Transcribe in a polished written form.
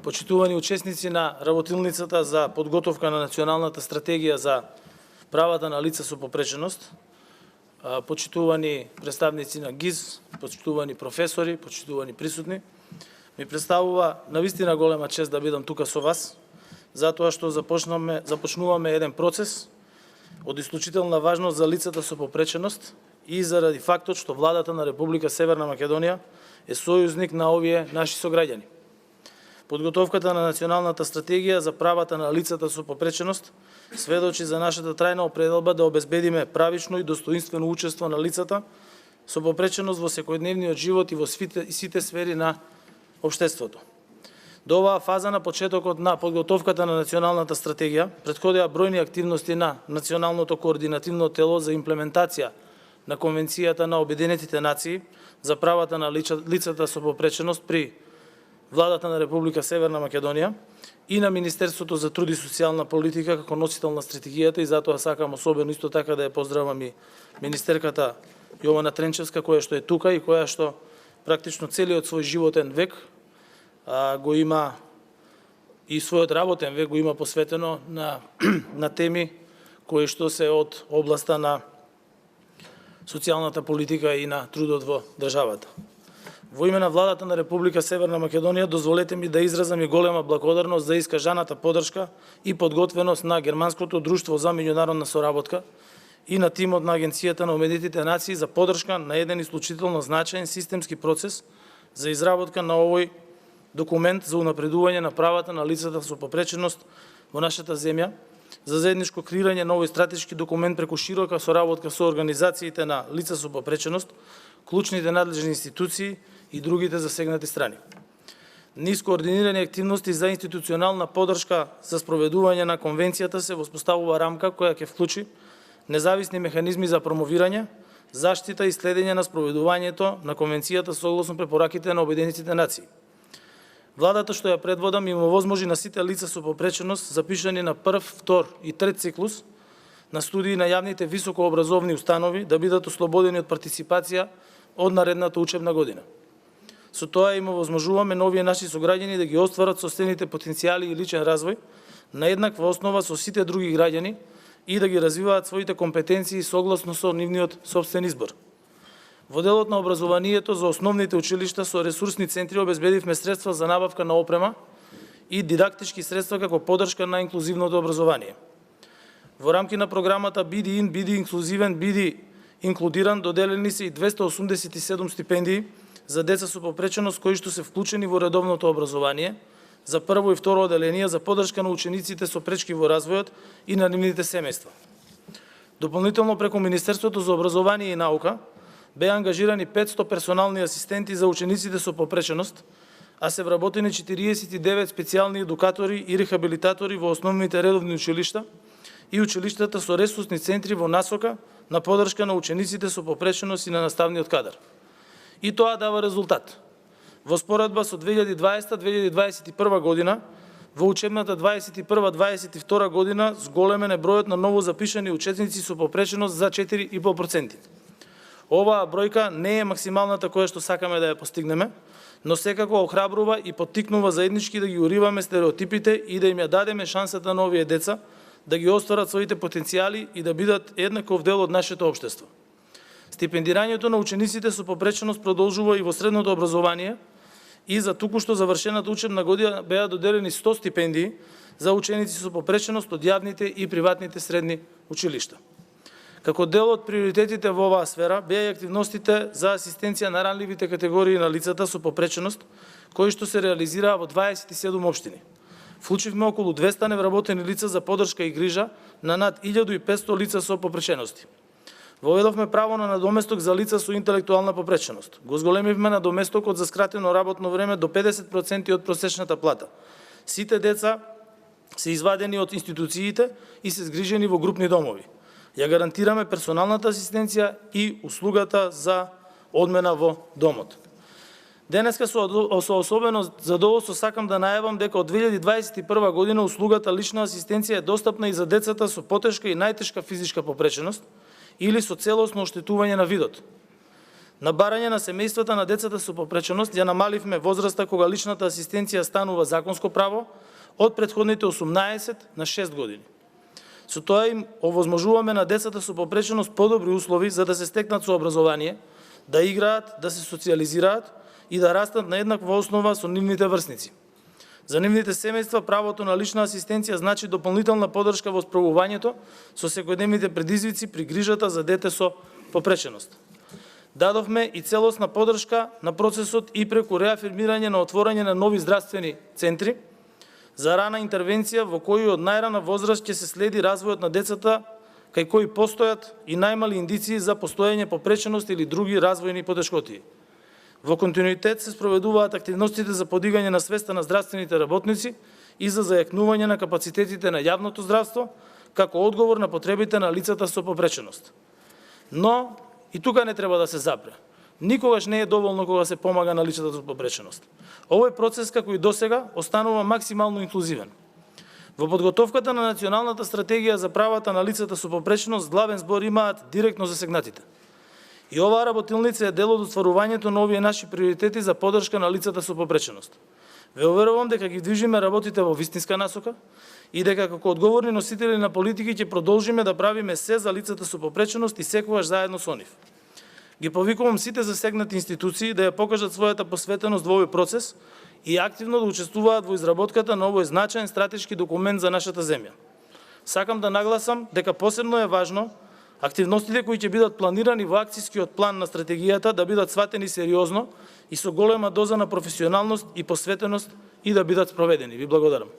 почитувани учесници на работилницата за подготовка на Националната стратегија за правата на лица со попреченост, почитувани представници на ГИЗ, почитувани професори, почитувани присутни, ми представува навистина голема чест да бидам тука со вас, затоа што започнуваме еден процес од исклучителна важност за лицата со попреченост и заради фактот што владата на Република Северна Македонија е сојузник на овие наши сограѓани. Подготовката на Националната стратегија за правата на лицата со попреченост сведочи за нашата трајна определба да обезбедиме правично и достоинствено учество на лицата со попреченост во секојдневниот живот и во сите сфери на општеството. До оваа фаза на почетокот на подготовката на Националната стратегија претходеа бројни активности на Националното координативно тело за имплементација на Конвенцијата на Обединетите нации за правата на лицата со попреченост при Владата на Република Северна Македонија и на Министерството за труд и социјална политика како носител на стратегијата, и затоа сакам особено исто така да ја поздравам и министерката Јована Тренчевска, која што е тука и која што практично целиот свој животен век го има и својот работен век го има посветено на теми кои што се од областа на социјалната политика и на трудот во државата. Во име на владата на Република Северна Македонија дозволете ми да изразам и голема благодарност за искажаната поддршка и подготвеност на Германското друштво за меѓународна соработка и на тимот на Агенцијата на Обединетите нации за поддршка на еден исклучително значаен системски процес за изработка на овој документ за унапредување на правата на лицата со попреченост во нашата земја, за заедничко креирање на овој стратешки документ преку широка соработка со организациите на лица со попреченост, клучните надлежни институции и другите засегнати страни. Низ координирани активности за институционална поддршка за спроведување на конвенцијата се воспоставува рамка која ќе вклучи независни механизми за промовирање, заштита и следење на спроведувањето на конвенцијата согласно препораките на Обединетите нации. Владата што ја предводам има возможи на сите лица со попреченост запишани на прв, втор и трет циклус на студии на јавните високообразовни установи да бидат ослободени од партиципација од наредната учебна година. Со тоа им овозможуваме новие наши сограѓани да ги остварат соствените потенцијали и личен развој на еднаква основа со сите други граѓани и да ги развиваат своите компетенции согласно со нивниот собствен избор. Во делот на образованието за основните училишта со ресурсни центри обезбедивме средства за набавка на опрема и дидактички средства како поддршка на инклузивното образование. Во рамки на програмата Биди ин, биди инклузивен, биди инклудиран доделени се и 287 стипендии за деца со попреченост кои што се вклучени во редовното образование за прво и второ оделение за поддршка на учениците со пречки во развојот и на нивните семејства. Дополнително преку Министерството за образование и наука беа ангажирани 500 персонални асистенти за учениците со попреченост, а се вработени 49 специјални едукатори и рехабилитатори во основните редовни училишта и училиштата со ресурсни центри во насока на поддршка на учениците со попреченост и на наставниот кадар. И тоа дава резултат. Во споредба со 2020-2021 година, во учебната 21-22 година зголемен е бројот на ново запишани ученици со попреченост за 4,5%. Оваа бројка не е максималната која што сакаме да ја постигнеме, но секако охрабрува и поттикнува заеднички да ги уриваме стереотипите и да им ја дадеме шансата на овие деца да ги остварат своите потенцијали и да бидат еднаков дел од нашето општество. Стипендирањето на учениците со попреченост продолжува и во средното образование и за току-што завршената учебна година беа доделени 100 стипендии за ученици со попреченост од јавните и приватните средни училишта. Како дел од приоритетите во оваа сфера беа и активностите за асистенција на ранливите категории на лицата со попреченост, кои што се реализираа во 27 општини. Вклучивме околу 200 невработени лица за поддршка и грижа на над 1500 лица со попречености. Воведовме право на надоместок за лица со интелектуална попреченост. Го зголемивме надоместокот за скратено работно време до 50% од просечната плата. Сите деца се извадени од институциите и се згрижени во групни домови. Ја гарантираме персоналната асистенција и услугата за одмена во домот. Денеска со особено задоволство сакам да најавам дека од 2021 година услугата лична асистенција е достапна и за децата со потешка и најтешка физичка попреченост или со целосно оштетување на видот. На барање на семејствата на децата со попреченост ја намаливме возраста кога личната асистенција станува законско право од претходните 18 на 6 години. Со тоа им овозможуваме на децата со попреченост подобри услови за да се стекнат со образование, да играат, да се социјализираат и да растат на еднаква основа со нивните врсници. За нивните семејства правото на лична асистенција значи дополнителна поддршка во справувањето со секојдневните предизвици при грижата за дете со попреченост. Дадовме и целосна поддршка на процесот и преку реафирмирање на отворање на нови здравствени центри за рана интервенција во кои од најрана возраст ќе се следи развојот на децата кај кои постојат и најмали индиции за постоење попреченост или други развојни потешкоти. Во континуитет се спроведуваат активностите за подигање на свеста на здравствените работници и за зајакнување на капацитетите на јавното здравство како одговор на потребите на лицата со попреченост. Но и тука не треба да се запре. Никогаш не е доволно кога се помага на лицата со попреченост. Овој процес, како и досега, останува максимално инклузивен. Во подготовката на Националната стратегија за правата на лицата со попреченост главен збор имаат директно засегнатите. И оваа работилница е дел од остварувањето на овие наши приоритети за поддршка на лицата со попреченост. Ве уверувам дека ги движиме работите во вистинска насока и дека како одговорни носители на политики ќе продолжиме да правиме се за лицата со попреченост и секогаш заедно со нив. Ги повикувам сите засегнати институции да ја покажат својата посветеност во овој процес и активно да учествуваат во изработката на овој значаен стратешки документ за нашата земја. Сакам да нагласам дека посебно е важно активностите кои ќе бидат планирани во акцијскиот план на стратегијата да бидат сватени сериозно и со голема доза на професионалност и посветеност и да бидат спроведени. Ви благодарам.